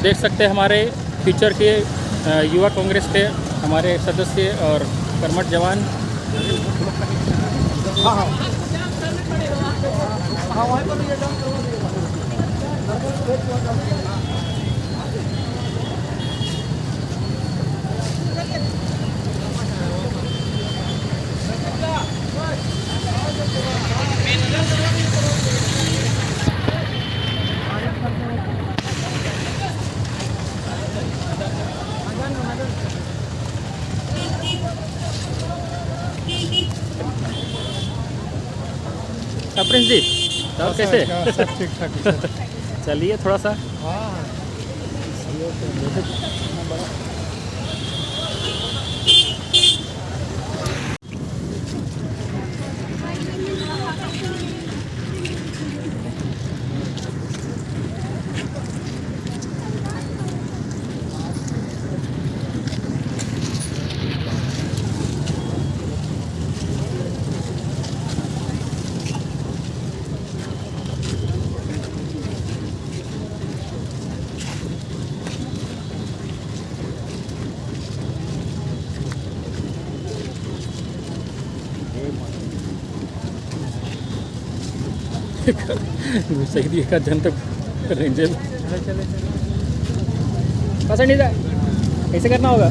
देख सकते हैं हमारे फ्यूचर के युवा कांग्रेस के हमारे सदस्य और कर्मठ जवान। प्रिंस जी और कैसे? सब ठीक ठाक। चलिए थोड़ा सा सही दिएगा जन तक रेंजर पसंद नहीं था। कैसे करना होगा?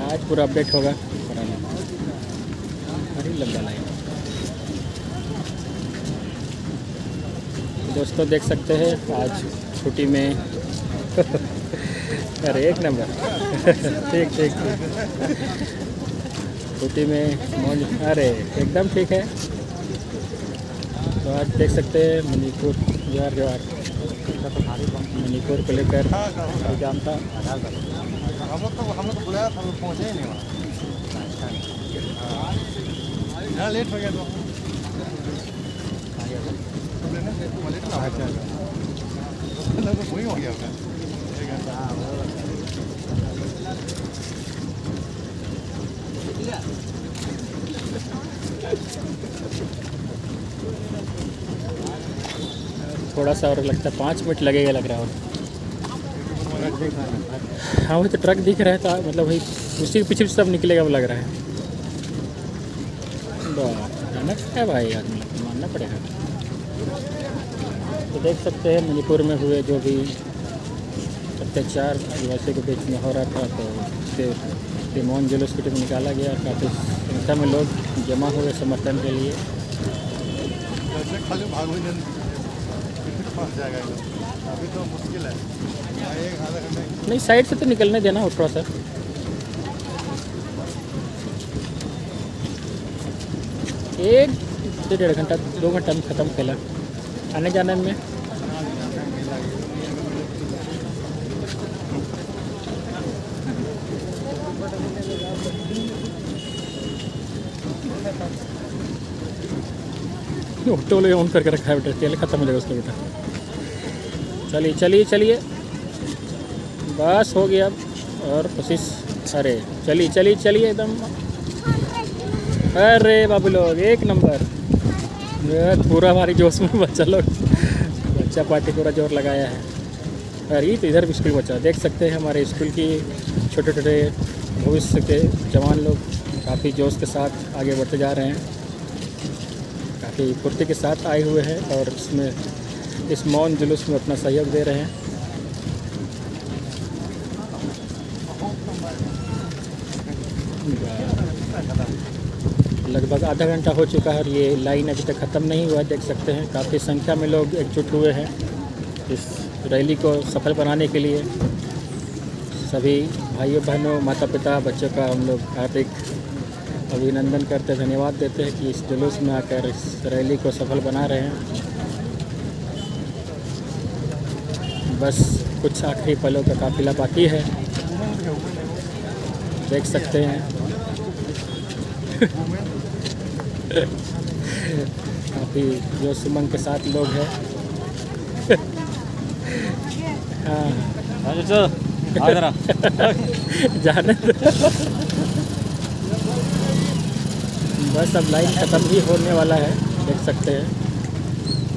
आज पूरा अपडेट होगा। बड़ी लंबा लाइन दोस्तों देख सकते हैं आज छुट्टी में। अरे एक नंबर। ठीक ठीक छुट्टी में मौज। अरे एकदम ठीक है। तो आज देख सकते हैं मणिपुर जोहार जोहार मणिपुर को लेकर एग्जाम था। हम लोग तो बुलाया था, हम लोग पहुँचे ही नहीं वहाँ। हाँ लेट हो गया तो वही हो गया होगा। थोड़ा सा और लगता है 5 मिनट लगेगा लग रहा है। हाँ वही तो ट्रक दिख रहा था, मतलब वही उसी के पीछे सब निकलेगा वो लग रहा है। भयानक है भाई, आदमी मानना पड़ेगा। तो देख सकते हैं मणिपुर में हुए जो भी अत्याचार आदिवासियों के बीच में हो रहा था, तो उसके मौन जुलूस की टीम निकाला गया। काफ़ी संख्या में लोग जमा हुए समर्थन के लिए। अभी तो मुश्किल है, एक आधा घंटे नहीं साइड से तो निकलने देना हो थोड़ा सा। एक से 1.5 घंटा 2 घंटा में ख़त्म खेला आने जाने में। ऑटो ले ऑन करके रखा है बेटा, तेल खत्म हो जाएगा उसका बेटा। चलिए चलिए चलिए बस हो गया और कोशिश। अरे चलिए चलिए चलिए एकदम। अरे बाबू लोग एक नंबर। पूरा हमारी जोश में बच्चा लोग, बच्चा पार्टी पूरा जोर लगाया है। अरे तो इधर भी स्कूल बच्चा देख सकते हैं। हमारे स्कूल की छोटे छोटे भविष्य के जवान लोग काफ़ी जोश के साथ आगे बढ़ते जा रहे हैं, काफ़ी फुर्ती के साथ आए हुए हैं और इसमें इस मौन जुलूस में अपना सहयोग दे रहे हैं। लगभग आधा घंटा हो चुका है और ये लाइन अभी तक ख़त्म नहीं हुआ। देख सकते हैं काफ़ी संख्या में लोग एकजुट हुए हैं इस रैली को सफल बनाने के लिए। सभी भाइयों बहनों माता पिता बच्चों का हम लोग हार्दिक अभिनंदन करते, धन्यवाद देते हैं कि इस जुलूस में आकर इस रैली को सफल बना रहे हैं। बस कुछ आखिरी पलों का काफिला बाकी है, देख सकते हैं। अभी जो सुमन के साथ लोग हैं। हाँ जाने दो। बस अब लाइन ख़त्म भी होने वाला है, देख सकते हैं।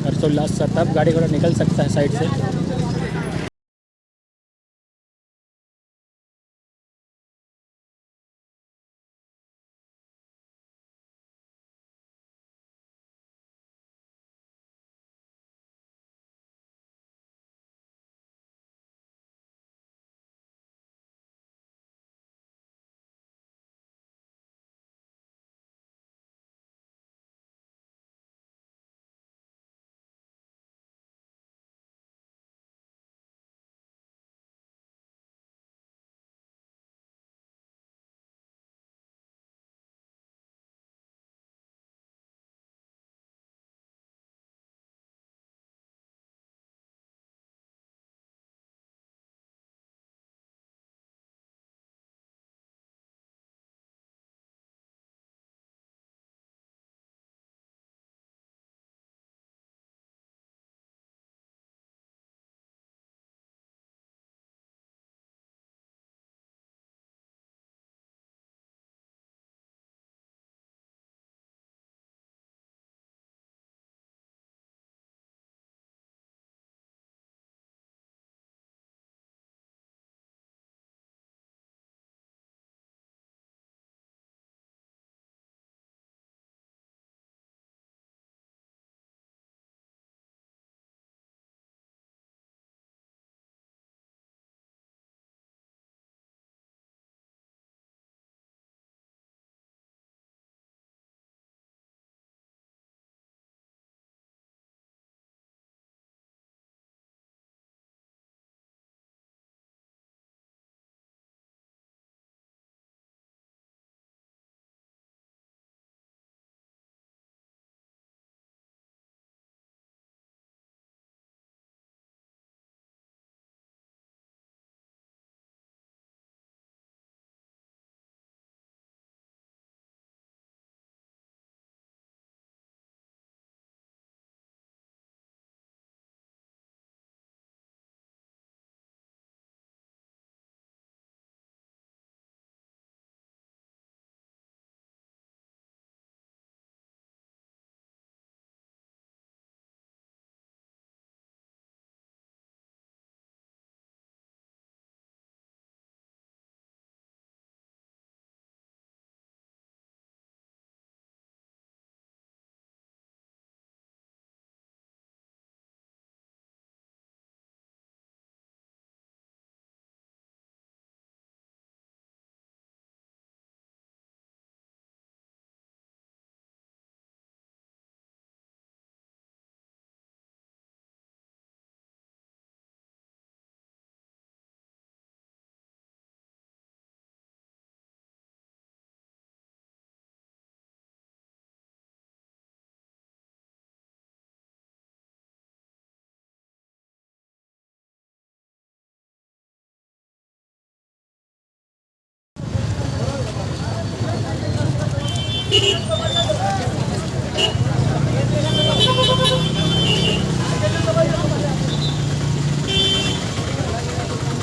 हर्षोल्लास सा तब गाड़ी घोड़ा निकल सकता है साइड से।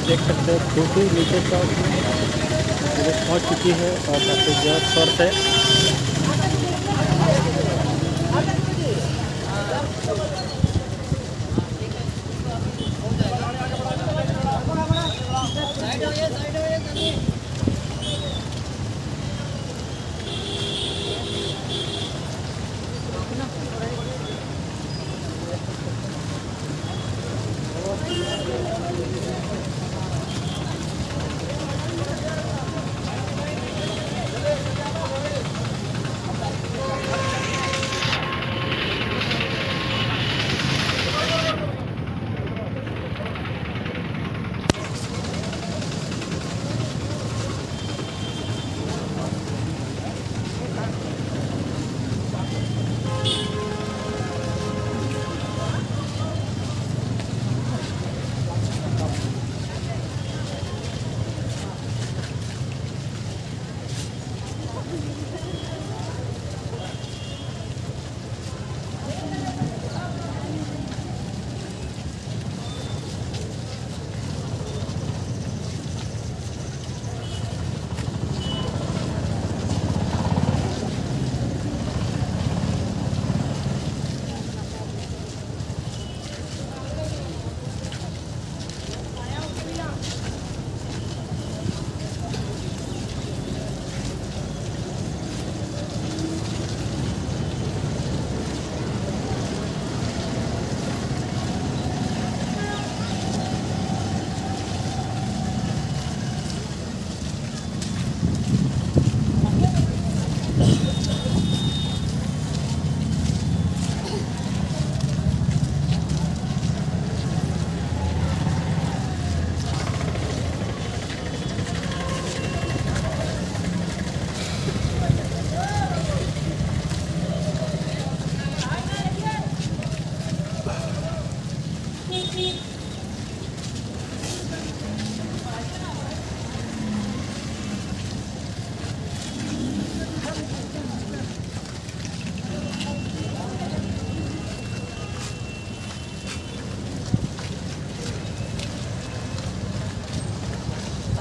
देख सकते हैं खूबी नीचे चौक पहुँच चुकी है और काफ़ी जोर शोर से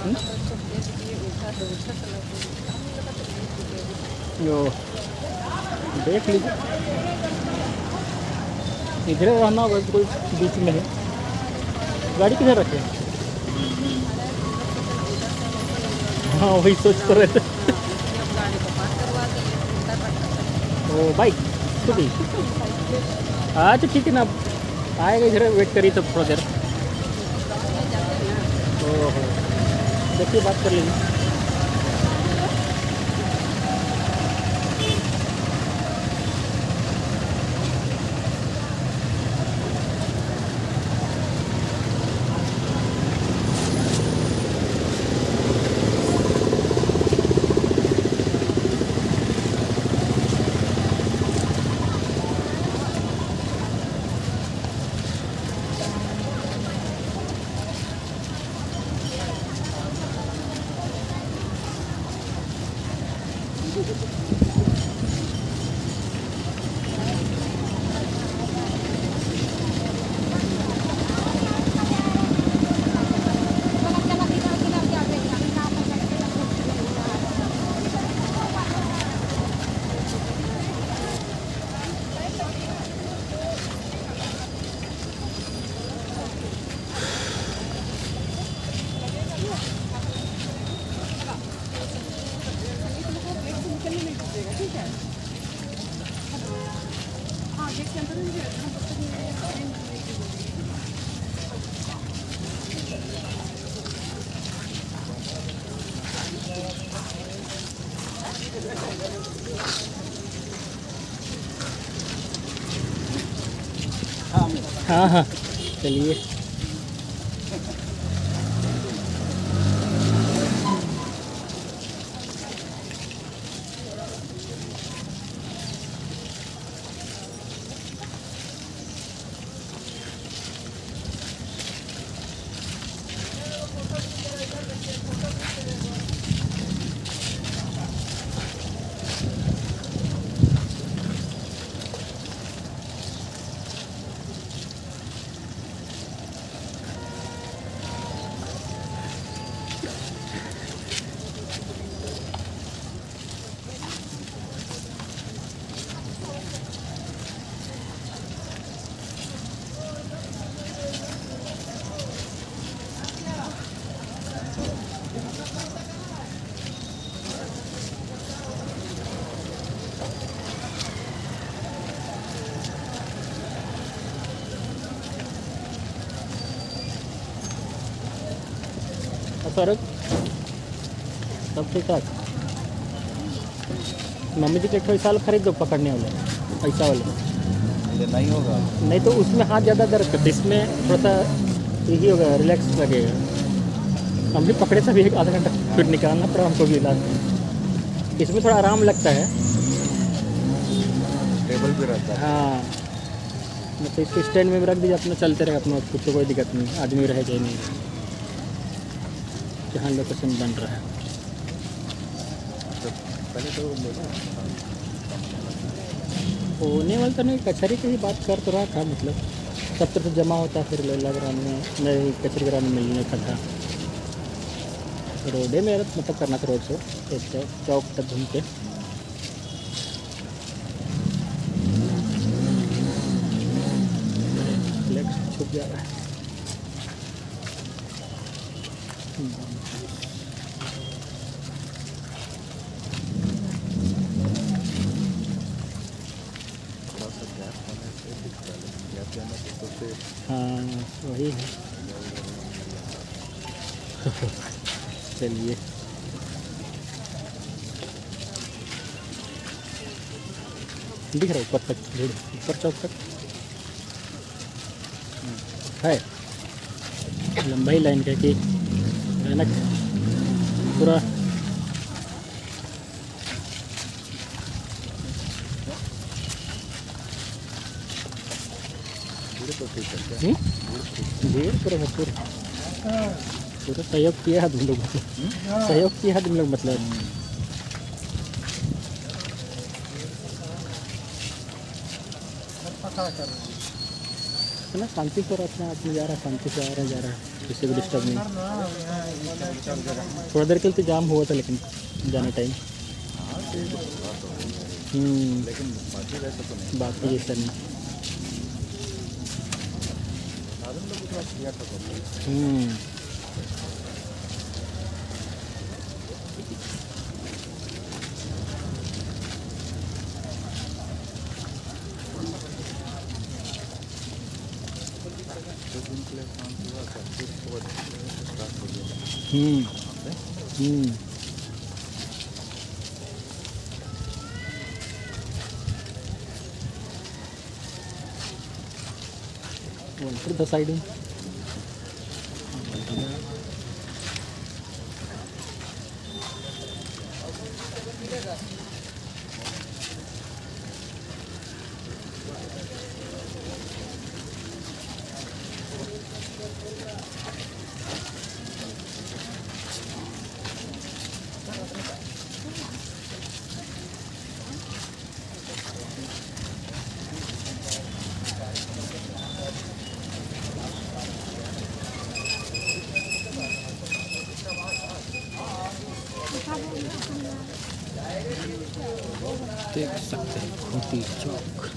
यो देख लीजिए, इधर रहना होगा, कोई बीच में है। गाड़ी किधर रखे? हाँ वही सोच तो रहे थे। ओ बाइक स्कूटी, अच्छा ठीक है ना, आएगा इधर, वेट करिए तब थोड़ा देर। ओहो, देखिए बात कर लीजिए। हाँ हाँ चलिए। सौरभ सब ठीक ठाक। मम्मी जी ट्रैक्टर इस साल खरीद दो, पकड़ने वाले पैसा वाले। ये नहीं होगा, नहीं तो उसमें हाथ ज़्यादा दर्द करते, इसमें थोड़ा सा यही होगा, रिलैक्स लगेगा। हम भी पकड़े तभी एक आधा घंटा फिर निकालना पड़ा हमको भी इलाज। इसमें थोड़ा आराम लगता है, टेबल भी रहता है। हाँ मतलब इसको स्टैंड में रख दीजिए, अपना चलते रहे अपना, कुछ तो कोई दिक्कत नहीं, आदमी रहे जाए नहीं जहाँ लोकेशन बन रहा है। तो पहले तो होने वाला तो नहीं, कचहरी की ही बात कर तो रहा था, मतलब सब तरफ से जमा होता है, फिर लग रहा में नहीं कचहरी ग्राम में मिलने का था। रोडे में मतलब करना था, रोड शो एक चौक तक घूम के। फ्लेक्स छुप जा रहा है। हाँ वही है। चलिए दिख रहा है ऊपर तक भीड़, ऊपर चौक तक है लंबाई लाइन का कि भयानक पूरा। भीड़ पूरा भरपूर, पूरा सहयोग किया है तुम लोग, मतलब सहयोग किया है तुम लोग, मतलब इतना शांति से अपने आदमी जा रहा है, शांति से आ रहा है जा रहा है, किसी को डिस्टर्ब नहीं। थोड़ा देर के लिए तो जाम हुआ था लेकिन जाने टाइम। लेकिन बाकी वैसे तो नहीं, बाकी जैसा नहीं। साधन लोग थोड़ा किया था तो कुछ दिन के लिए शांत हुआ था, फिर वो स्टार्ट हो गया वहाँ पे। Enter the siding. देख सकते हैं खूंटी चौक।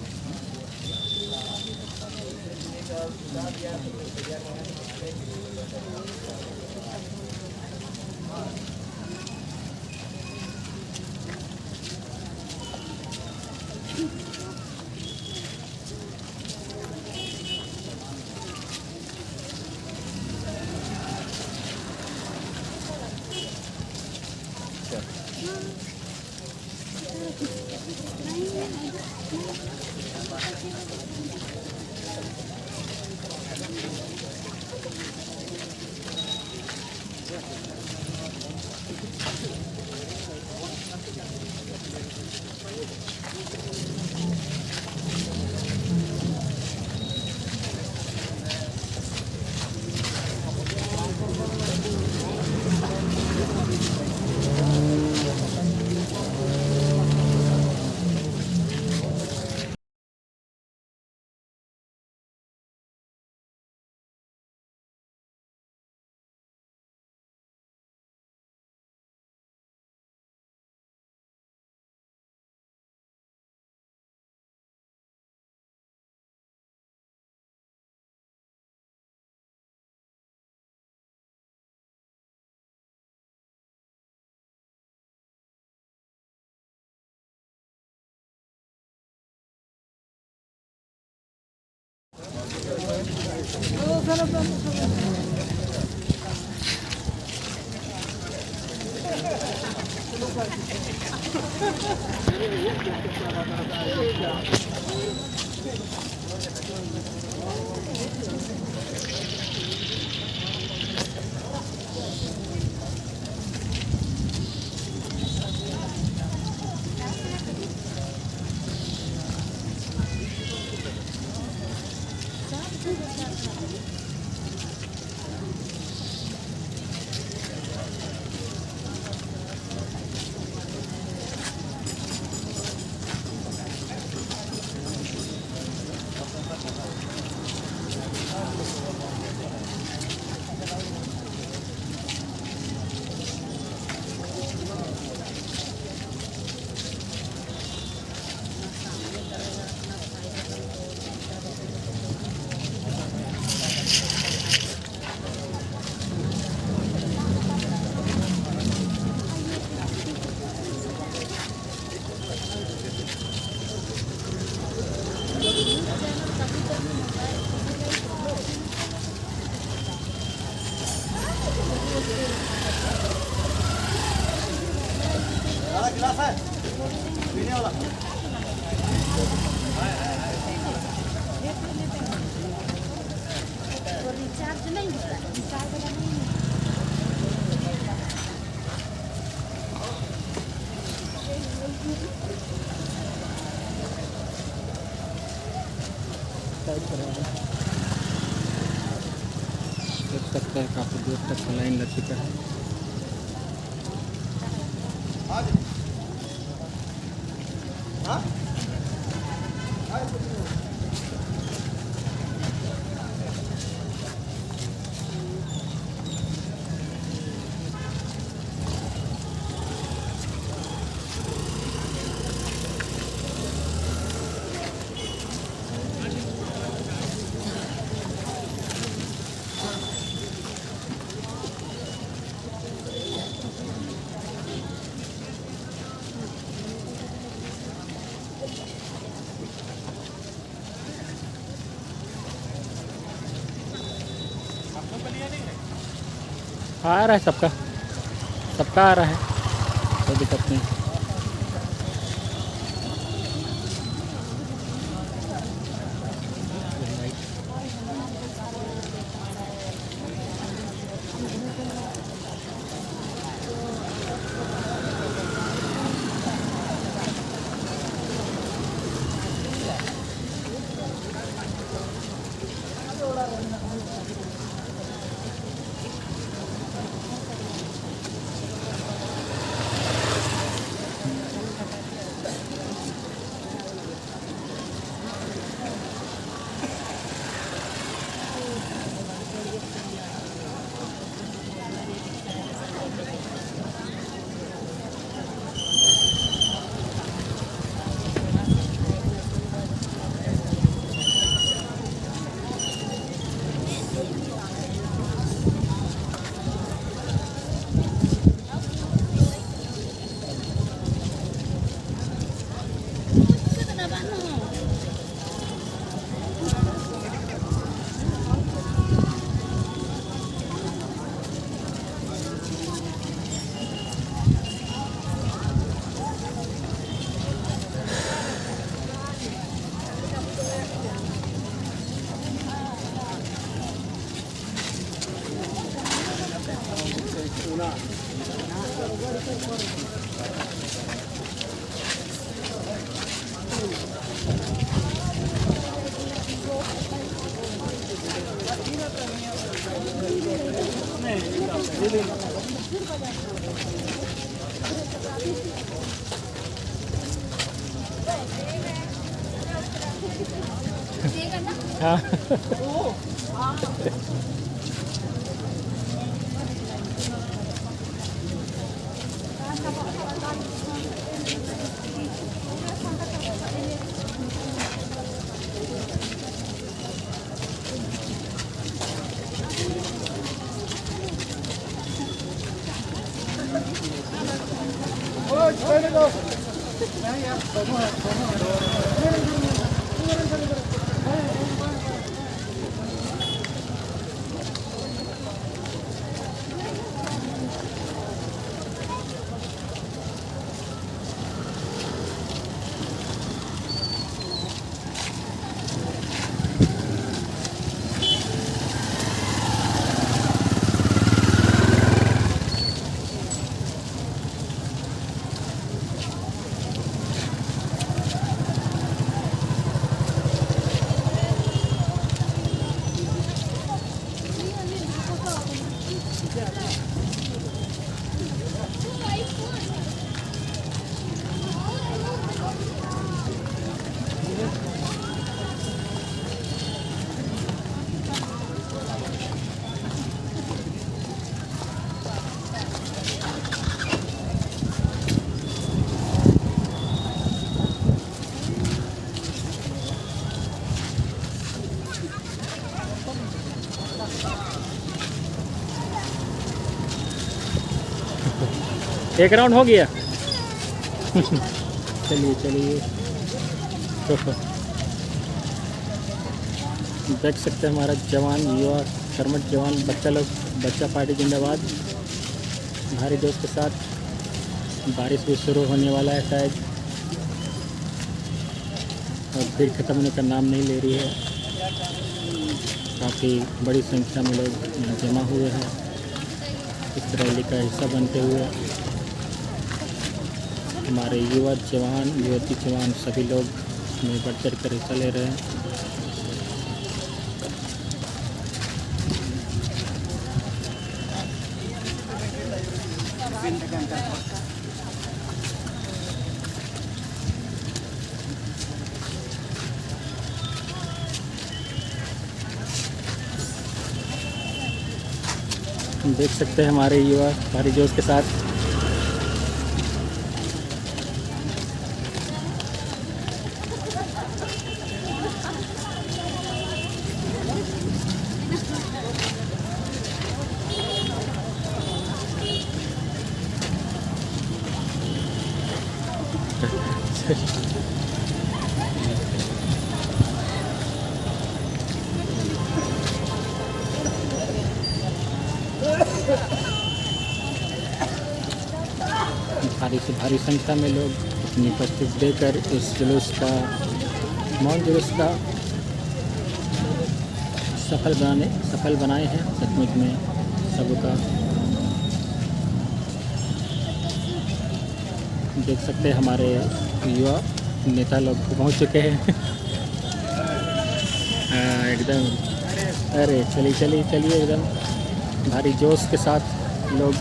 गिलास है पीने वाला। रिचार्ज नहीं होता, रिचार्ज वाला नहीं है। देख सकते हैं काफ़ी दूर तक लाइन लग चुका है। आज हाँ आ रहा है सबका, सबका आ रहा है, कोई दिक्कत नहीं। हाँ एक राउंड हो गया। चलिए चलिए, देख सकते हैं हमारा जवान, युवा कर्मठ जवान, बच्चा लोग, बच्चा पार्टी जिंदाबाद, भारी जोश के साथ। बारिश भी शुरू होने वाला है शायद, और भीड़ खत्म होने का नाम नहीं ले रही है। काफ़ी बड़ी संख्या में लोग यहाँ जमा हुए हैं इस रैली का हिस्सा बनते हुए। हमारे युवा जवान, युवती जवान सभी लोग में बढ़ चढ़ कर हिस्सा ले रहे हैं। देख सकते हैं हमारे युवा भारी जोश के साथ। भारी संख्या में लोग अपनी उपस्थिति देकर इस जुलूस का मौन जुलूस का सफल बनाए हैं सचमुच में सबका। देख सकते हैं हमारे युवा नेता लोग पहुंच चुके हैं। एकदम अरे चलिए एकदम भारी जोश के साथ लोग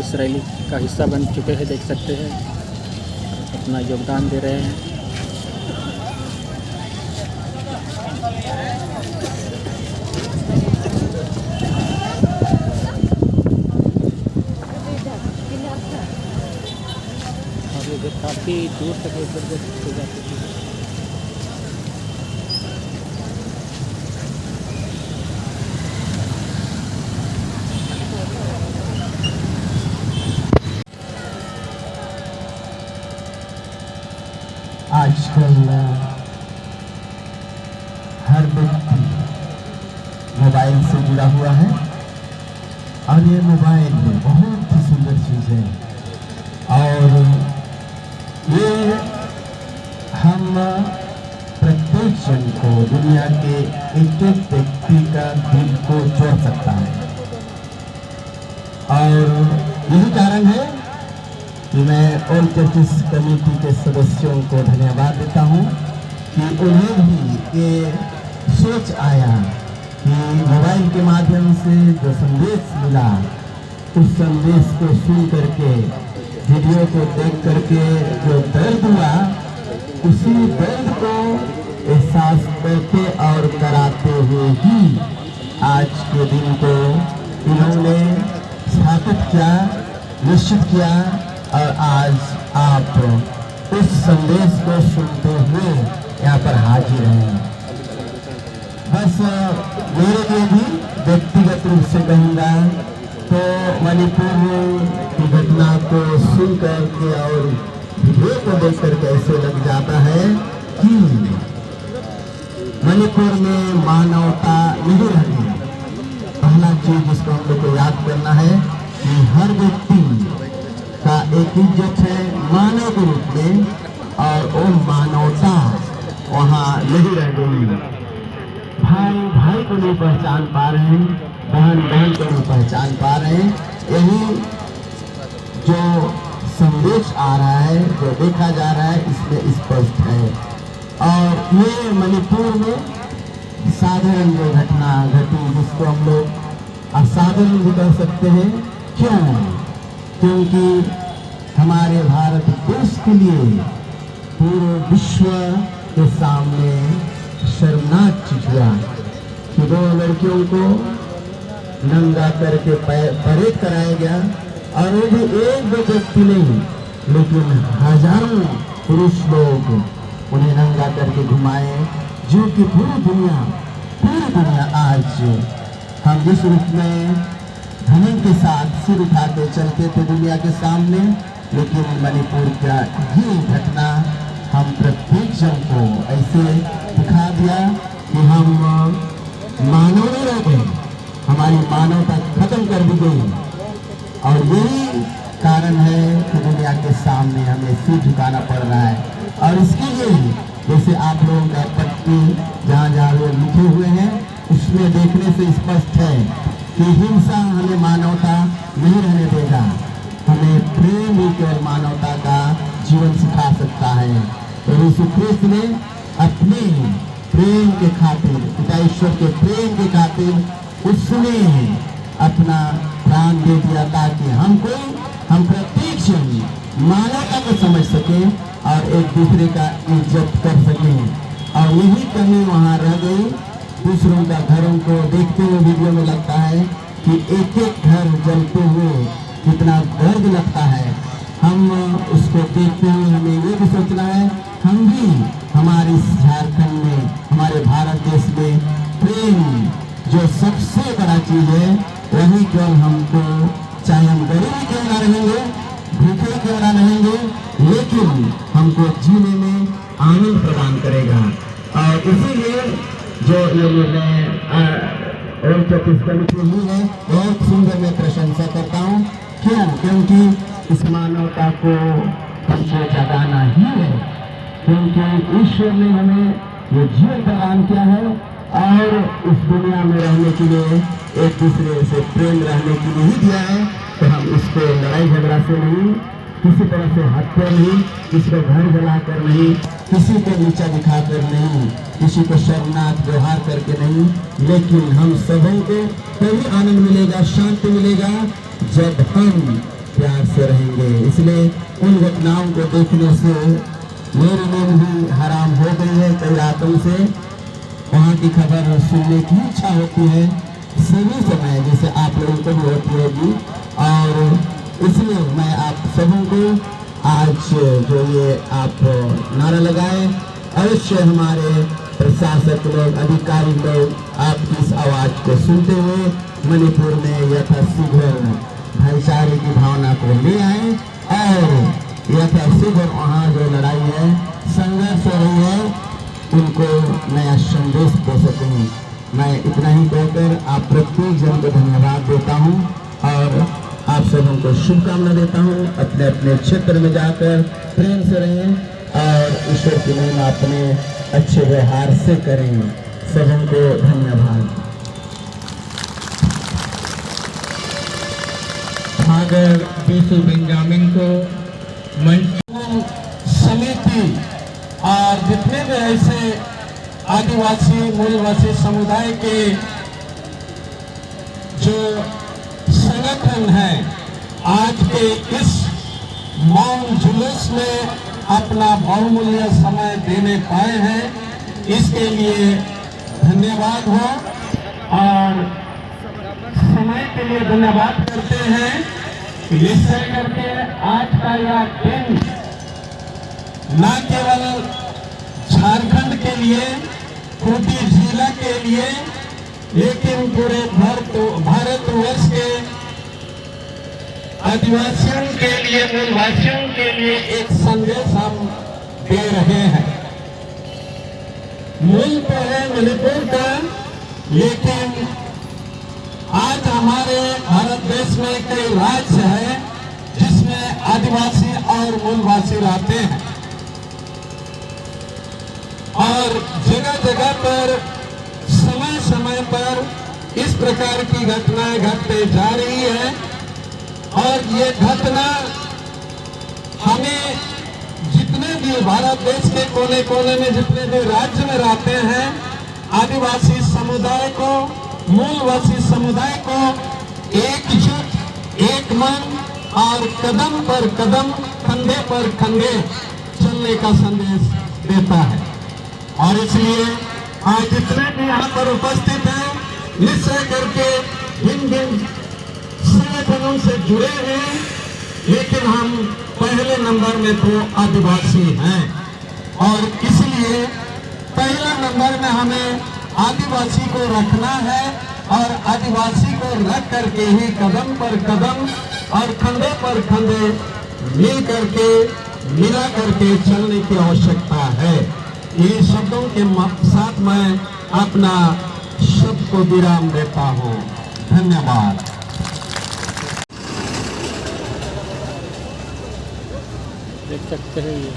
इस रैली का हिस्सा बन चुके हैं। देख सकते हैं अपना योगदान दे रहे हैं। और इधर काफ़ी दूर तक इधर जा चुकी है। आजकल हर व्यक्ति मोबाइल से जुड़ा हुआ है और ये मोबाइल बहुत ही सुंदर चीज़ है और ये हम प्रत्येक जन को दुनिया के एक एक व्यक्ति का दिल को जोड़ सकता है। और यही कारण है कि मैं ऑल चर्चिस कमेटी के सदस्यों को धन्यवाद देता हूं कि उन्हें भी ये सोच आया कि मोबाइल के माध्यम से जो संदेश मिला उस संदेश को सुन करके वीडियो को देख करके जो दर्द हुआ उसी दर्द को एहसास करके और कराते हुए ही आज के दिन को इन्होंने स्थापित किया, निश्चित किया और आज आप उस संदेश को सुनते हुए यहाँ पर हाजिर हैं। बस मेरे लिए भी व्यक्तिगत रूप से कहूँगा तो मणिपुर की घटना को सुन करके और वीडियो को देख करके ऐसे लग जाता है कि मणिपुर में मानवता नहीं रही। पहला चीज जिसको हम लोग को याद करना है कि हर व्यक्ति का एक इज्जत है मानव के रूप में और वो मानवता वहाँ नहीं रह गई। भाई भाई को नहीं पहचान पा रहे हैं, बहन बहन को नहीं पहचान पा रहे हैं। यही जो संदेश आ रहा है, जो देखा जा रहा है, इसमें स्पष्ट है। और ये मणिपुर में साधारण जो घटना घटी जिसको हम लोग असाधारण भी कह सकते हैं। क्यों? क्योंकि हमारे भारत देश के लिए पूरे विश्व के सामने शर्मनाक चीज हुआ कि 2 लड़कियों को नंगा करके परेड कराया गया और वो भी एक दो व्यक्ति नहीं लेकिन हजारों पुरुष लोग उन्हें नंगा करके घुमाए, जो कि पूरी दुनिया आज हम जिस रूप में घमंड के साथ सिर उठा के चलते थे दुनिया के सामने, लेकिन मणिपुर का ये घटना हम प्रत्येक जन को ऐसे दिखा दिया कि हम मानव नहीं रह गए, हमारी मानवता खत्म कर दी गई। और यही कारण है कि दुनिया के सामने हमें सिर झुकाना पड़ रहा है। और इसके लिए जैसे आप लोगों का पट्टी जहाँ जहाँ लोग लिखे हुए हैं उसमें देखने से स्पष्ट है कि हिंसा हमें मानवता नहीं रहने देगा। हमें प्रेम ही केवल मानवता का जीवन सिखा सकता है। तो यीशु ख्रिस्त ने अपने प्रेम के खातिर, पिता ईश्वर के प्रेम के खातिर उसने अपना प्राण दे दिया ताकि हम प्रत्येक जन मानवता को समझ सके और एक दूसरे का इज्जत कर सके। और यही कमी वहाँ रह गई। दूसरों का घरों को देखते हुए वीडियो में लगता है कि एक एक घर जलते हुए कितना दर्द लगता है। हम उसको देखते हुए हमें ये भी सोचना है हम भी हमारे झारखंड में, हमारे भारत देश में प्रेम जो सबसे बड़ा चीज है वही केवल हमको, चाहे हम गरीब क्यों ना रहेंगे, भूखे क्यों ना रहेंगे, लेकिन हमको जीने में आनंद प्रदान करेगा। और इसीलिए जो ये निर्णय और कमेटी हुई है बहुत सुंदर मैं प्रशंसा करता हूँ। क्यों? क्योंकि इस मानवता को हमको जगाना ही है, क्योंकि ईश्वर ने हमें ये जीवन प्रदान किया है और इस दुनिया में रहने के लिए एक दूसरे से प्रेम रहने के लिए ही दिया है। तो हम इसको लड़ाई झगड़ा से नहीं, किसी तरह से हत्या नहीं, किसी को घर जलाकर नहीं, किसी को नीचा दिखाकर नहीं, किसी को शर्मनाक व्यवहार करके नहीं, लेकिन हम सबों को तभी आनंद मिलेगा, शांति मिलेगा जब हम प्यार से रहेंगे। इसलिए उन घटनाओं को देखने से मेरी नींद भी हराम हो गई है कई रातों से। वहाँ की खबर सुनने की इच्छा होती है सभी समय, जैसे आप लोगों को भी होती होगी। और इसलिए मैं आप सबों को आज जो ये आप नारा लगाए, अवश्य हमारे प्रशासक लोग, अधिकारी लोग आपकी इस आवाज़ को सुनते हुए मणिपुर में यथाशीघ्र भाईचारे की भावना को ले आए और यथाशीघ्र वहाँ जो लड़ाई है, संघर्ष हो रही है, उनको नया संदेश दे सकें। मैं इतना ही कहकर आप प्रत्येक जन को धन्यवाद देता हूँ और आप सबों को शुभकामना देता हूँ। अपने अपने क्षेत्र में जाकर प्रेम से रहें और ईश्वर की महिमा अपने अच्छे व्यवहार से करें। सबों को धन्यवाद। फादर बीसू बेंजामिन को मंच समिति और जितने भी ऐसे आदिवासी मूलवासी समुदाय के जो संगठन है, आज के इस मौन जुलूस में अपना बहुमूल्य समय देने पाए हैं, इसके लिए धन्यवाद हो। और समय के लिए धन्यवाद करते हैं। निश्चय करके आज का यह दिन न केवल झारखंड के लिए, खूंटी जिला के लिए, लेकिन पूरे भारतवर्ष के आदिवासियों के लिए, मूलवासियों के लिए एक संदेश हम दे रहे हैं। मूल तो है मणिपुर का, लेकिन आज हमारे भारत देश में कई राज्य हैं जिसमें आदिवासी और मूलवासी रहते हैं और जगह जगह पर समय समय पर इस प्रकार की घटनाएं घटते जा रही है। और ये घटना हमें जितने भी भारत देश के कोने कोने में जितने भी राज्य में रहते हैं, आदिवासी समुदाय को, मूलवासी समुदाय को एकजुट, एक मन और कदम पर कदम, कंधे पर कंधे चलने का संदेश देता है। और इसलिए आज जितने भी यहाँ पर उपस्थित हैं, निश्चय करके भिन्न भिन्न संगठनों से जुड़े हैं, लेकिन हम पहले नंबर में तो आदिवासी हैं और इसलिए पहला नंबर में हमें आदिवासी को रखना है और आदिवासी को रख करके ही कदम पर कदम और कंधे पर कंधे मिला करके चलने की आवश्यकता है। ये शब्दों के साथ मैं अपना शब्द को विराम देता हूँ। धन्यवाद। देख सकते हैं ये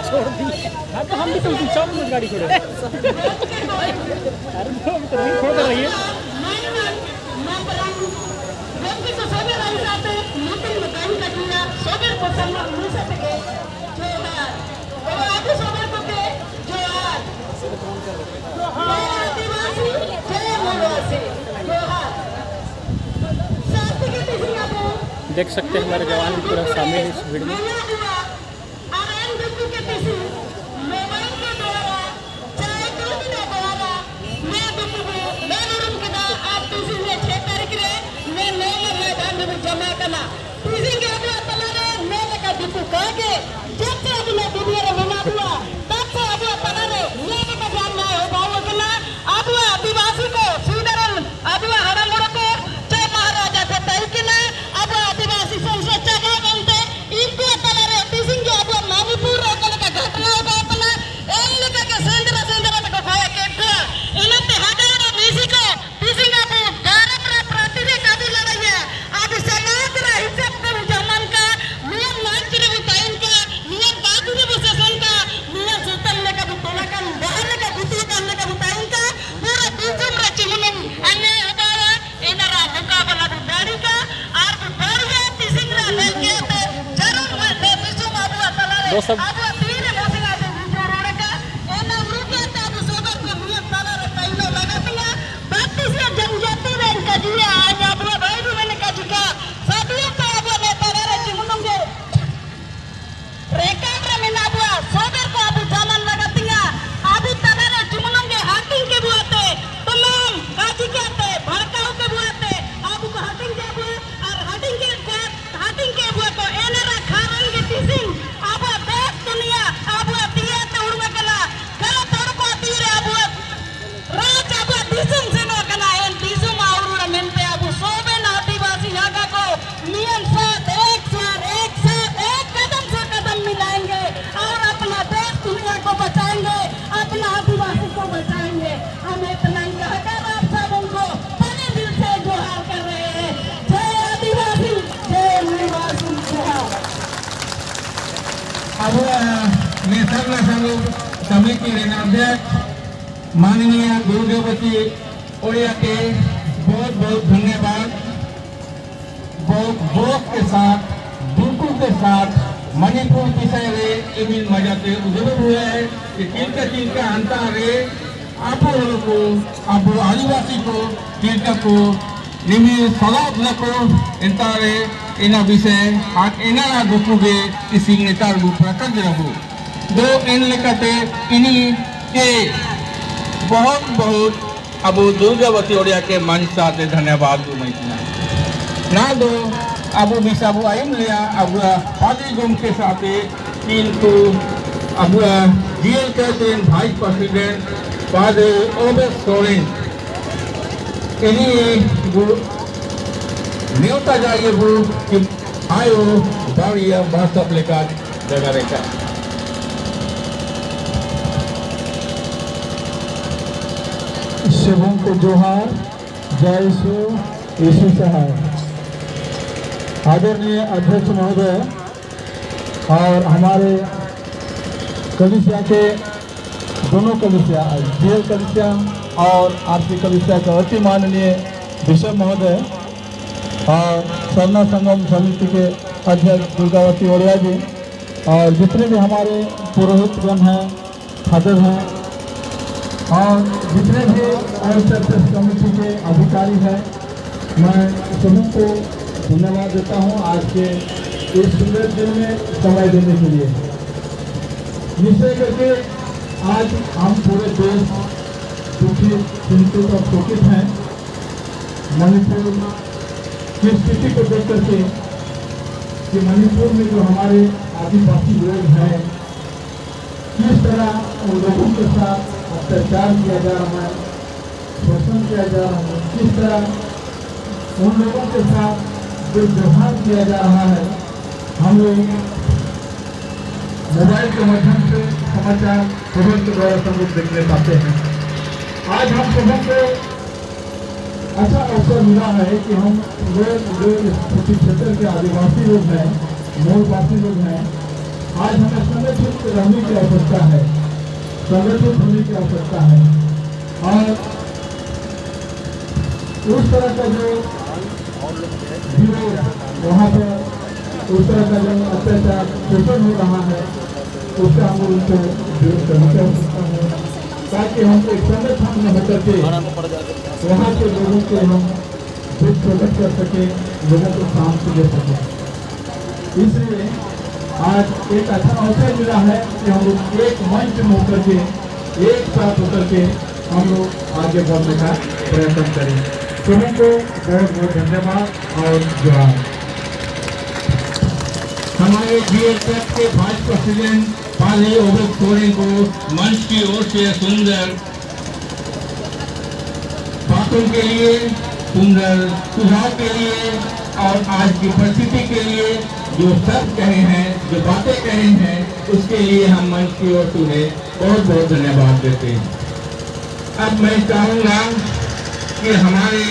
छोड़ दी। हम भी तो गाड़ी छोड़े। अरे तो नहीं छोड़ रही है। देख सकते हैं हमारे जवान पूरा शामिल है इस भीड़ में। जब से अभी मैं दुनिया में मना हुआ तब से अभी अपना रे लेने का ध्यान ना हो बाबू सब नेशनल संघ समिति अध्यक्ष माननीय दुर्गावती ओडिया के बहुत बहुत धन्यवाद। बहुत जोश के साथ दुर्गु के साथ मणिपुर विषय रे इमिन मजाते उजर हुए है कि चिल्का अंतर रे आप को अब आदिवासी को चिल्का को निमी सलाद लको इंतारे इना विषय आठ इना गुपुगे इसी नेतार गुप्रकट रहो दो इन लेकते इन्हीं के बहुत बहुत अब दुर्गावती ओडिया के मंच साथे धन्यवाद दो मैतना ना दो अब बिसाबु आइम लिया अब पादी गुम के साथे किंतु अब जीएल के वाइस प्रेसिडेंट पादे ओबेस सोरेन इन्हीं न्योता जाइए वो कि आयो बारिया वाट्सअप लेकर जगह रहता शिवों को जोहार, जय सो यीशु सहाय। आदरणीय अध्यक्ष महोदय और हमारे कलिसिया के दोनों कलिसिया जेल कलिसिया और आरती कलिसिया का अति माननीय बिशप महोदय और सरना संगम समिति के अध्यक्ष दुर्गावती ओडिया जी और जितने भी हमारे पुरोहितगण हैं, फादर हैं और जितने भी कमेटी के अधिकारी हैं, मैं सभी को धन्यवाद देता हूं आज के इस सुंदर दिन में समय देने के लिए। निश्चय करके आज हम पूरे देश दुखी चिंतित और शोकित हैं। मणिपुर की स्थिति को देख करके कि मणिपुर में जो हमारे आदिवासी लोग हैं किस तरह उन लोगों के साथ अत्याचार किया जा रहा है, शोषण किया जा रहा है, किस तरह उन लोगों के साथ जो व्यवहार किया जा रहा है। हम लोग मोबाइल के माध्यम से समाचार खबर के द्वारा सब लोग देखने पाते हैं। आज हम सभी को अच्छा अवसर मिला है कि हम लोग जो इस क्षेत्र के आदिवासी लोग हैं, मूलवासी लोग हैं, आज हमें संगठित रहने की आवश्यकता है, संगठित होने की आवश्यकता है और उस तरह का जो वहाँ पर उस तरह का जो अत्याचार शोषण हो रहा है उसका हम उनको विरोध करने की आवश्यकता है ताकि हम एक संगठन में होकर के वहाँ के लोगों के हम दुख प्रकट कर सके, लोगों को शांति दे सके। इसलिए आज एक अच्छा अवसर मिला है कि हम लोग एक मंच में होकर के एक साथ होकर के हम लोग आगे बढ़ने का प्रयत्न करें। सभी को बहुत बहुत धन्यवाद और जोहार। हमारे जीएसएफ के वाइस प्रेसिडेंट पादरी ओबेस सोरेन को मंच की ओर से सुंदर बातों के लिए, सुंदर सुझाव के लिए और आज की परिस्थिति के लिए जो सब कहे हैं, जो बातें कहे हैं, उसके लिए हम मंच की ओर से उन्हें बहुत बहुत धन्यवाद देते हैं। अब मैं चाहूँगा कि हमारे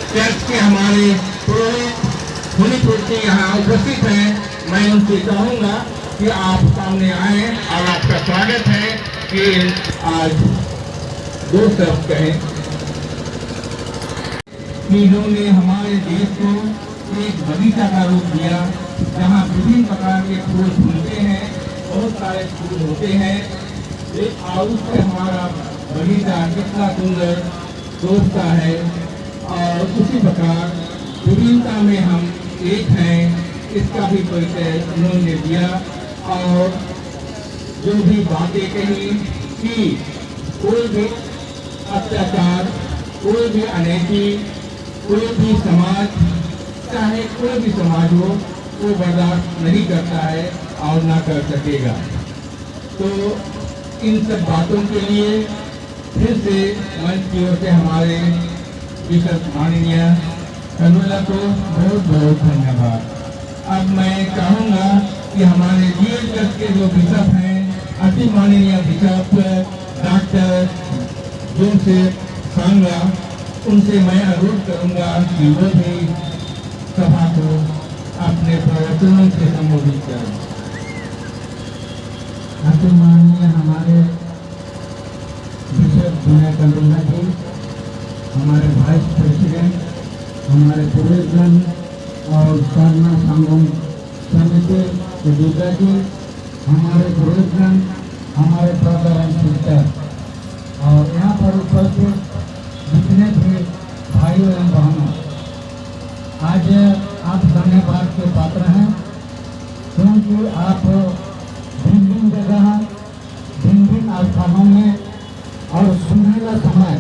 चर्च के हमारे पुरोहित मणिपुर के यहाँ उपस्थित हैं, मैं उनसे चाहूँगा कि आप सामने आए और आपका स्वागत है कि आज दो शब्द कहें। इन्होंने हमारे देश को एक बगीचा का रूप दिया, जहाँ विभिन्न प्रकार के फूल फूलते हैं, बहुत सारे फूल होते हैं। और उससे हमारा बगीचा कितना सुंदर शोभता है। और उसी प्रकार विभिन्नता में हम एक हैं, इसका भी परिचय उन्होंने दिया। और जो भी बातें कही कि कोई भी अत्याचार, कोई भी अनैति, कोई भी समाज, चाहे कोई भी समाज हो, वो बर्दाश्त नहीं करता है और ना कर सकेगा। तो इन सब बातों के लिए फिर से मंच की ओर से हमारे बिशप माननीय कनुला को बहुत बहुत धन्यवाद। अब मैं चाहूँगा कि हमारे जीएल चर्च के जो बिशप हैं, अति माननीय बिशप डॉक्टर जोसेफ सांगा, उनसे मैं अनुरोध करूँगा कि वो भी सभा को अपने प्रवचनों से संबोधित करें। अति माननीय हमारे बिशप विनय कंडोला जी, हमारे वाइस प्रेसिडेंट, हमारे पूर्वजन और साधना संगम समिति के दुर्गा जी, हमारे पूर्वजन, हमारे ब्रदर एंड सिस्टर, और यहाँ पर उपस्थित जितने भी भाइयों एवं बहनों, आज आप धन्यवाद के पात्र हैं, क्योंकि आप भिन्न भिन्न जगह, भिन्न भिन्न स्थानों में और सुनहरा समय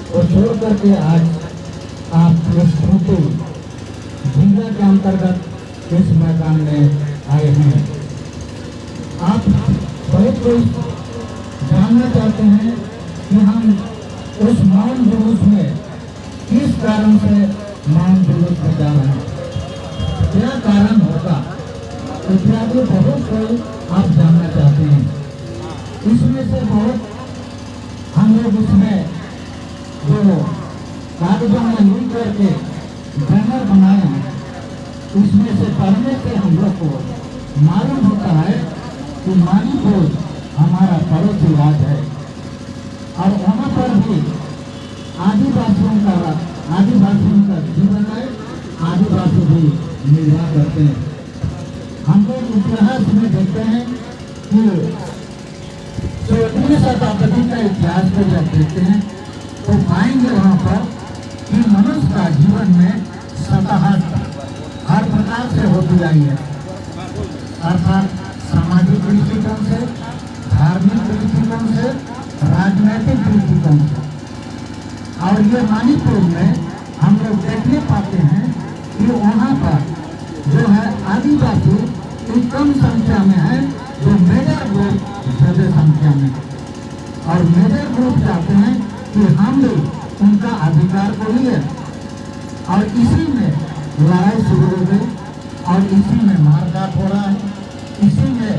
को छोड़ करके आज आप इस स्मृति जिला के अंतर्गत इस मैदान में आए हैं। आप बहुत कुछ जानना चाहते हैं कि हम उस मौन जुलूस में किस कारण से मौन जुलूस में जा रहे हैं, क्या कारण होगा, इत्यादि बहुत कोई आप जानना चाहते हैं। इसमें से बहुत हम लोग इसमें जो कागजों में लिख करके बैनर बनाए हैं, इसमें से पढ़ने से हम लोग को मालूम होता है कि मणिपुर हमारा पड़ोसी राज्य है और वहाँ पर भी आदिवासियों का जीवन है, आदिवासी भी निर्वाह करते हैं। हम लोग इतिहास में देखते हैं कि 14वीं शताब्दी का इतिहास को जब देखते हैं तो पाएंगे वहाँ पर कि मनुष्य का जीवन में सताहट हर प्रकार से होती आई है, अर्थात सामाजिक दृष्टिकोण से, धार्मिक दृष्टिकोण से, राजनीतिक दृष्टिकोण से। और ये मणिपुर में हम लोग देखने पाते हैं कि वहाँ पर जो है आदिवासी कम संख्या में है, जो मेजर ग्रुप ज्यादा संख्या में, और मेजर ग्रुप चाहते हैं कि हम लोग उनका अधिकार को लिए, और इसी में लड़ाई शुरू हो गई और इसी में मारकाट हो रहा है, इसी में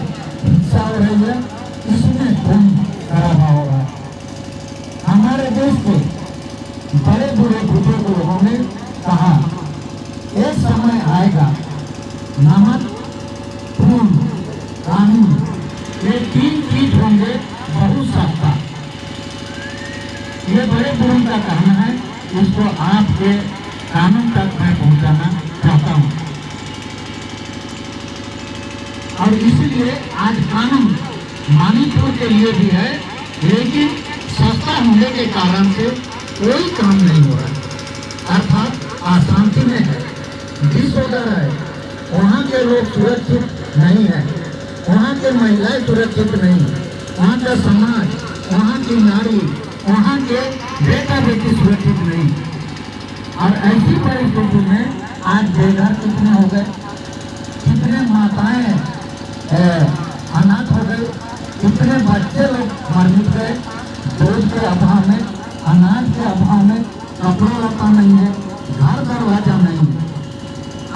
हिंसा हो रही है, इसी में खून खराबा हो रहा है। हमारे देश के बड़े बड़े बुजुर्ग लोगों ने कहा एक समय आएगा नमक, खून, कानून, ये तीन चीज होंगे बहुत सस्ता। ये बड़े बुजुर्ग का कहना है, इसको आपके कानून तक मैं पहुंचाना चाहता हूं। और इसीलिए आज कानून मणिपुर के लिए भी है, लेकिन सस्ता होने के कारण से कोई काम नहीं हो रहा है, अर्थात अशांति में है, डिसऑर्डर है, वहाँ के लोग सुरक्षित नहीं है, वहाँ के महिलाएं सुरक्षित नहीं, वहाँ का समाज, वहाँ की नारी, वहाँ के बेटा बेटी सुरक्षित नहीं। और ऐसी परिस्थिति में आज बेघर कितने हो गए, कितने माताएं अनाथ हो गए, कितने बच्चे लोग मर मिट गए, दूध के अभाव में, अनाज के अभाव में, कपड़ा लता नहीं है, घर दरवाजा नहीं है।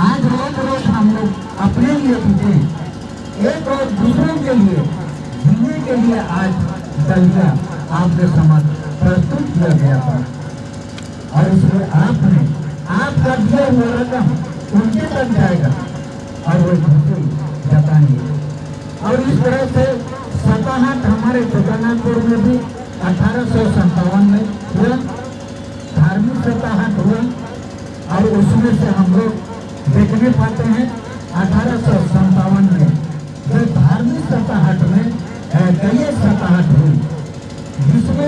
आज रोज रोज हम लोग अपने लिए जीते, एक रोज दूसरों के लिए जीने के लिए आज दलिया आपके समक्ष प्रस्तुत किया गया था, और इसलिए आपका दिया हुआ रकम उनके तक जाएगा और वो खुशी जताएंगे। और इस तरह से सताहट हमारे जगन्नाथपुर में भी 1857 में हुआ, धार्मिक सताहट हुआ, और उसमें से हम लोग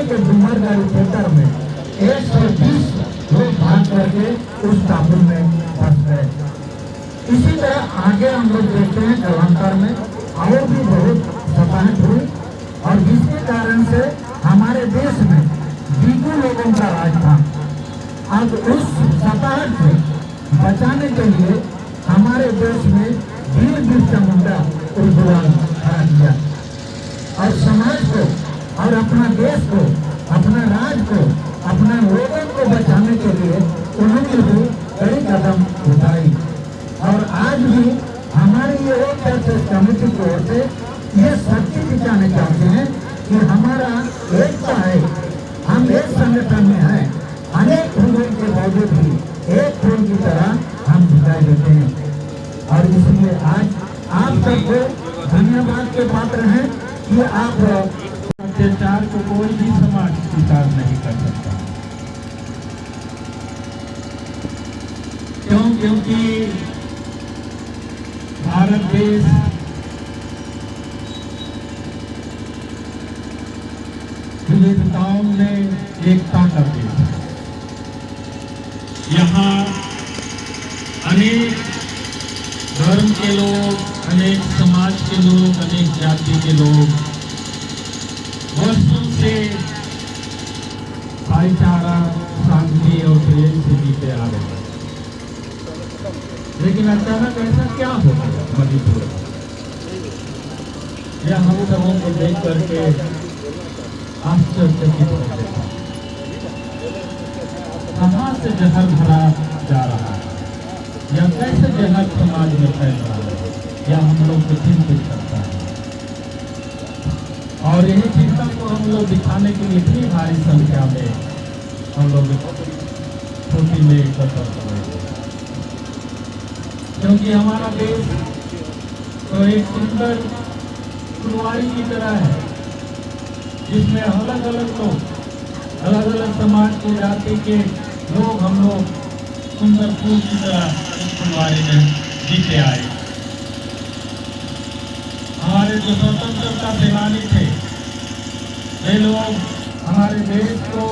के डूमरगढ़ थिएटर में 120 लोग भाग करके उस टापू में फंस गए। इसी तरह आगे हम लोग देखते हैं कालांतर में और भी बहुत सताहट हुई और जिसके कारण से हमारे देश में बीगू लोगों का राज था। अब उस सताहट से बचाने के लिए हमारे देश में वीर बिरसा मुंडा उद्वान खड़ा किया और समाज को और अपना देश को, अपना राज्य को, अपना लोगों को बचाने के लिए उन्होंने भी कई कदम उठाई। और आज भी हमारी ये एक कमेटी की ओर से ये सत्य दिखाने चाहते हैं कि हमारा एकता है, हम एक संगठन में हैं, अनेक फूलों के बावजूद भी एक फूल की तरह हम दिखाई देते हैं। और इसलिए आज आप सबको धन्यवाद के पात्र हैं कि आप अत्याचार को कोई भी समाज स्वीकार नहीं कर सकता। क्योंकि भारत देश विविधताओं में एकता का देश है। यहाँ अनेक धर्म के लोग, अनेक समाज के लोग, अनेक जाति के लोग वर्षों से भाईचारा, शांति और प्रेम से जीते आ रहे हैं। लेकिन अचानक ऐसा क्या हो गया मणिपुर में? यह हम सबों को देख करके आश्चर्यचकित हो गया। कहाँ से जहर भरा जा रहा है या कैसे जहर समाज में फैल रहा है, या हम लोग को चिंतित करता है। और यही चिंता को हम लोग दिखाने के लिए इतनी भारी संख्या में हम लोग छोटी में एकत्र हुए, क्योंकि हमारा देश तो एक सुंदर फुलवारी की तरह है, जिसमें अलग अलग लोग, अलग अलग समाज के, जाति के लोग, हम लोग सुंदर फूल की तरह इस फुलवारी में जीते आए। हमारे जो स्वतंत्रता सेनानी थे, वे लोग हमारे देश को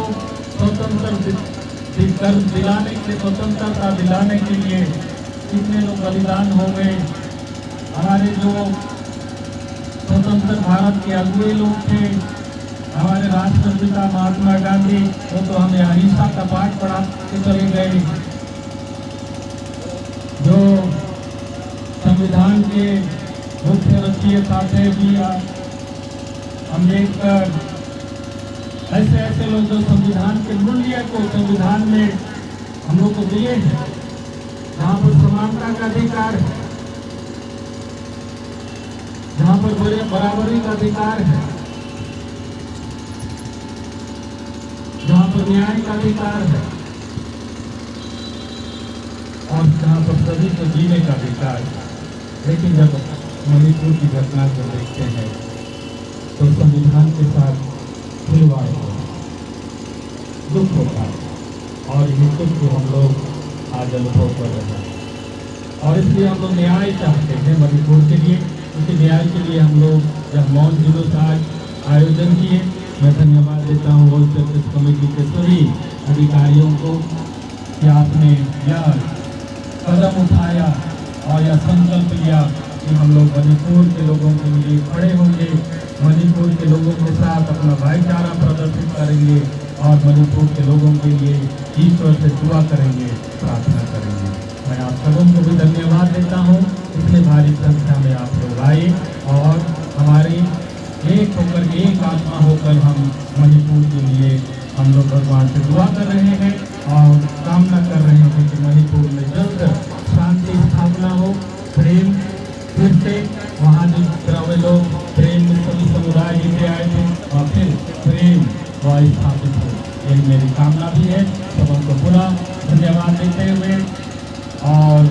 स्वतंत्रता दिलाने के लिए कितने लोग बलिदान हो गए। हमारे जो स्वतंत्र भारत के अगुए लोग थे, हमारे राष्ट्रपिता महात्मा गांधी, वो तो हमें अहिंसा का पाठ पढ़ा के चले गए। जो संविधान के मुख्य रचयिता थे B.R. अम्बेडकर, ऐसे ऐसे लोग जो संविधान के मूल्य को संविधान में हम लोग को दिए हैं, जहाँ पर समानता का अधिकार है, जहाँ पर बराबरी का अधिकार है, जहाँ पर न्याय का अधिकार है और जहाँ पर सभी को जीने का अधिकार है। लेकिन जब मणिपुर की घटना को देखते हैं तो संविधान के साथ खिलवाड़ हो, दुख होता है और इस दुख को हम लोग आज अनुभव कर रहे हैं। और इसलिए हम लोग न्याय चाहते हैं मणिपुर के लिए। उसी न्याय के लिए हम लोग यह मौन जुलूस आज आयोजन किए। मैं धन्यवाद देता हूँ वर्ल्ड जस्टिस कमेटी के सभी अधिकारियों को कि आपने यह कदम उठाया और यह संकल्प लिया कि हम लोग मणिपुर के लोगों के लिए खड़े होंगे, मणिपुर के लोगों के साथ अपना भाईचारा प्रदर्शित करेंगे और मणिपुर के लोगों के लिए ईश्वर से दुआ करेंगे, प्रार्थना करेंगे। मैं आप सबों को भी धन्यवाद देता हूँ। इतने भारी संख्या में आप लोग आए और हमारी एक होकर, एक आत्मा होकर हम मणिपुर के लिए हम लोग भगवान से दुआ कर रहे हैं और कामना कर रहे हैं कि मणिपुर में जल्द शांति स्थापना हो, प्रेम फिर से वहाँ जो द्रव्य लोग प्रेम में सभी समुदाय जीते आए थे और फिर प्रेम वह स्थापित हो, यही मेरी कामना भी है। सबों को पुनः धन्यवाद देते हुए और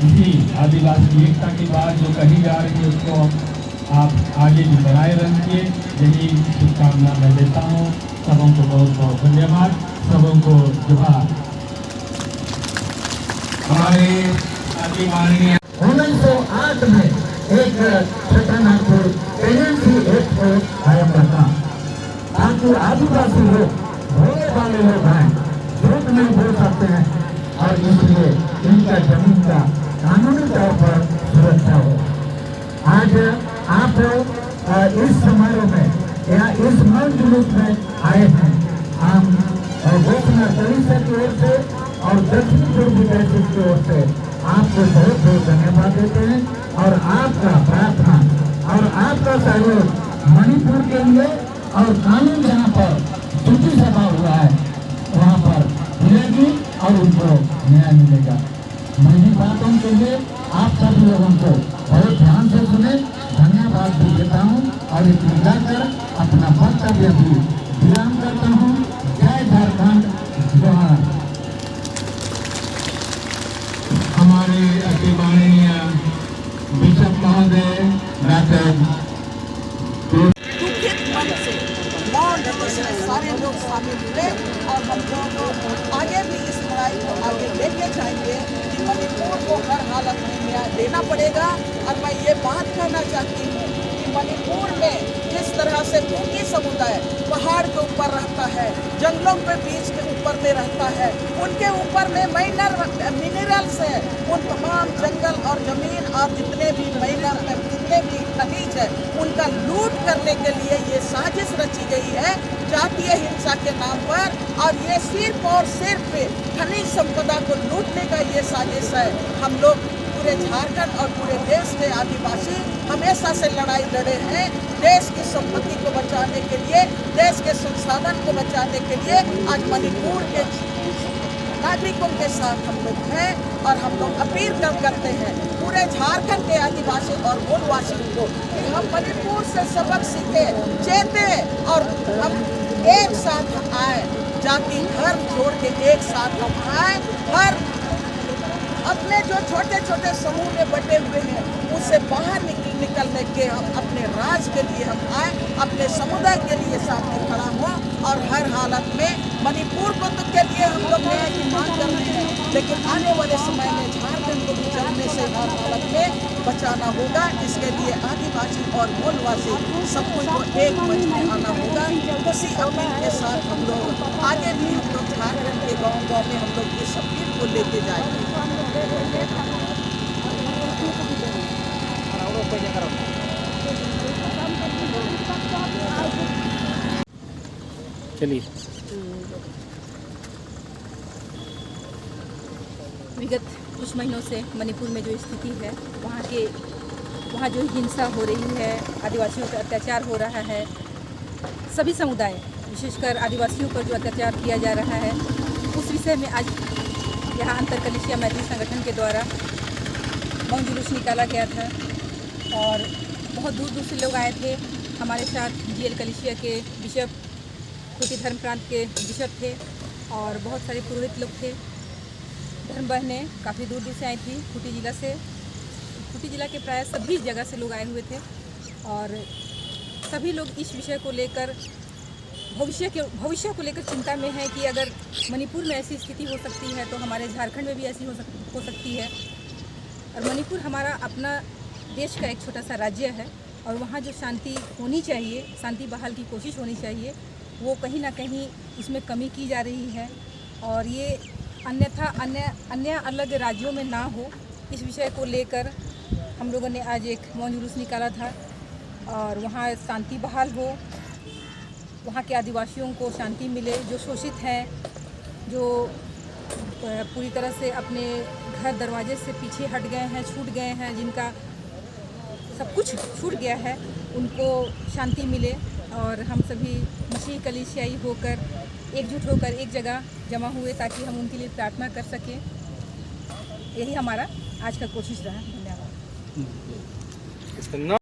इसी आदिवासी एकता की बात जो कही जा रही है उसको आप आगे भी बनाए रखिए, यही शुभकामना मैं देता हूँ। सबों को बहुत बहुत धन्यवाद, सबों को जोहार। हमारे माननीय 1908 में एक छठानागपुर प्रेगनेंसी एक्ट को कायम रखा ताकि क्योंकि आदिवासी लोग बोलने वाले लोग हैं, झूठ नहीं बोल सकते हैं और इसलिए इनका जमीन का कानूनी तौर पर सुरक्षा हो। आज आप इस समारोह में या इस मौन जुलूस में आए हैं। हम घोषणा कलेक्टर की ओर से और दक्षिण पूर्वी तहसील की ओर से आपको बहुत बहुत धन्यवाद देते हैं और आपका प्रार्थना और आपका सहयोग मणिपुर के लिए और कानून जहाँ पर त्रुटि सभा हुआ है वहाँ पर मिलेगी और उनको न्याय मिलेगा। मैं ही बातों के लिए आप सभी लोगों को बहुत ध्यान से सुने, धन्यवाद भी देता हूँ और इसमें जाकर अपना वक्तव्य भी विराम करता हूँ। जय झारखंड, जोहार। हमारे अति माननीय बिशप महोदय डॉक्टर दुखित मन से मौन में सारे लोग शामिल हुए और हम लोग आगे भी इस लड़ाई को आगे लेके जाएंगे कि मणिपुर को हर हालत में न्याय देना पड़ेगा। और मैं ये बात कहना चाहती हूँ कि मणिपुर में जिस तरह से कुकी समुदाय पहाड़ के ऊपर रहता है, जंगलों के बीच के ऊपर में रहता है, उनके ऊपर में मिनरल्स है, उन तमाम जंगल और जमीन और जितने भी जितने भी खनिज है उनका लूट करने के लिए ये साजिश रची गई है जातीय हिंसा के नाम पर। और ये सिर्फ और सिर्फ खनिज संपदा को लूटने का ये साजिश है। हम लोग पूरे झारखंड और पूरे देश के आदिवासी हमेशा से लड़ाई लड़े हैं देश की संपत्ति को बचाने के लिए, देश के संसाधन को बचाने के लिए। आज मणिपुर के नागरिकों के साथ हम लोग हैं और हम लोग अपील करते हैं पूरे झारखंड के आदिवासी और मूलवासियों को कि हम मणिपुर से सबक सीखे, चेते और हम एक साथ आए, जाति धर्म छोड़ के एक साथ हम आए। हर अपने जो छोटे छोटे समूह में बटे हुए हैं उससे बाहर निकलने के हम अपने राज के लिए हम आए, अपने समुदाय के लिए सामने खड़ा हो और हर हालत में मणिपुर को तो के लिए हम लोग न्याय की मांग कर रहे हैं, लेकिन आने वाले समय में झारखंड को भी जलने से हर हालत में बचाना होगा। इसके लिए आदिवासी और मूलवासी सब कुछ को एक मंच में आना होगा। उसी अपील के साथ हम लोग आगे भी हम लोग झारखंड के गाँव में हम लोग इस अपील को लेके जाएंगे। चलिए। विगत कुछ महीनों से मणिपुर में जो स्थिति है, वहाँ जो हिंसा हो रही है, आदिवासियों पर अत्याचार हो रहा है, सभी समुदाय विशेषकर आदिवासियों पर जो अत्याचार किया जा रहा है, उस विषय में आज यहाँ अंतर कलिसिया मैत्री संगठन के द्वारा मौन जुलूस निकाला गया था और बहुत दूर दूर से लोग आए थे। हमारे साथ जीएल कलिसिया के बिशप, खूंटी धर्म प्रांत के बिशप थे और बहुत सारे पुरोहित लोग थे। धर्म बहनें काफ़ी दूर दूर से आई थी, खूंटी जिला से। खूंटी जिला के प्राय सभी जगह से लोग आए हुए थे और सभी लोग इस विषय को लेकर भविष्य को लेकर चिंता में है कि अगर मणिपुर में ऐसी स्थिति हो सकती है तो हमारे झारखंड में भी ऐसी हो सकती है। और मणिपुर हमारा अपना देश का एक छोटा सा राज्य है और वहाँ जो शांति होनी चाहिए, शांति बहाल की कोशिश होनी चाहिए, वो कहीं ना कहीं इसमें कमी की जा रही है और ये अन्यथा अन्य अलग राज्यों में ना हो, इस विषय को लेकर हम लोगों ने आज एक मौन जुलूस निकाला था और वहाँ शांति बहाल हो, वहाँ के आदिवासियों को शांति मिले, जो शोषित हैं, जो पूरी तरह से अपने घर दरवाजे से पीछे हट गए हैं, छूट गए हैं, जिनका सब कुछ छूट गया है, उनको शांति मिले। और हम सभी मसीह कलीसियाई होकर एकजुट होकर एक जगह जमा हुए ताकि हम उनके लिए प्रार्थना कर सकें। यही हमारा आज का कोशिश रहा। धन्यवाद।